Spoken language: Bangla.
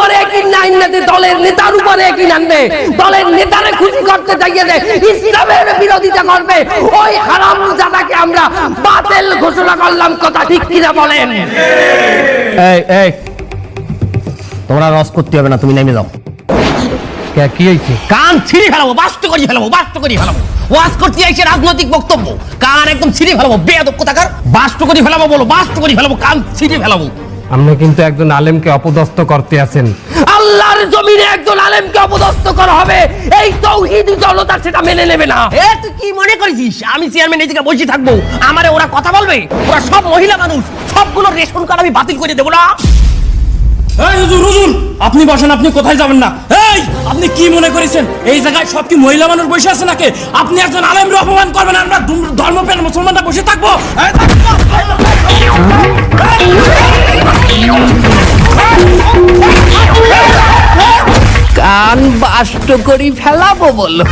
উপরে একই আইনাতে দলের নেতার উপরে একই আনবে, দলের নেতারে খুশি করতে চাইয়ে দে ইসলামের বিরোধিতা করবে, ওই হারামজাদাকে আমরা বাতিল ঘোষণা করলাম। কথা ঠিক কিনা বলেন? এই তোমরা রস করতে হবে না, তুমি নেমে যাও। কি হয়েছে? কান ছিঁড়ে ফেলাবো, বাস্ত করি ফেলাবো, বাস্ত করি ফেলাবো। ওয়াজ করতে আইছে রাজনৈতিক বক্তব্য, কান একদম ছিঁড়ে ফেলাবো। বেয়াদব কোথাকার, বাস্ত করি ফেলাবো বলো, বাস্ত করি ফেলাবো, কান ছিঁড়ে ফেলাবো। আপনি কিন্তু একজন আলেমকে অপদস্থ করতে আছেন। আল্লাহর জমিনে একজন আলেমকে অপদস্থ করা হবে, এই তাওহীদি জনতা সেটা মেনে নেবে না। এ তুই কি মনে করেছিস আমি চেয়ারম্যান এদিকে বসে থাকবো, আমারে ওরা কথা বলবে? ওরা সব মহিলা মানুষ, সবগুলো রেশন কার্ড আমি বাতিল করে দেবো না। এই হুজুর, হুজুর আপনি বসেন, আপনি কোথায় যাবেন না? এই আপনি কি মনে করেছেন এই জায়গায় সব কি মহিলা মানুষ বসে আছে নাকি? আপনি একজন আলেমকে অপমান করবেন, আমরা ধর্মপ্রাণ মুসলমানরা বসে থাকবো? কান বাষ্ট করি ফেলাবো বলো।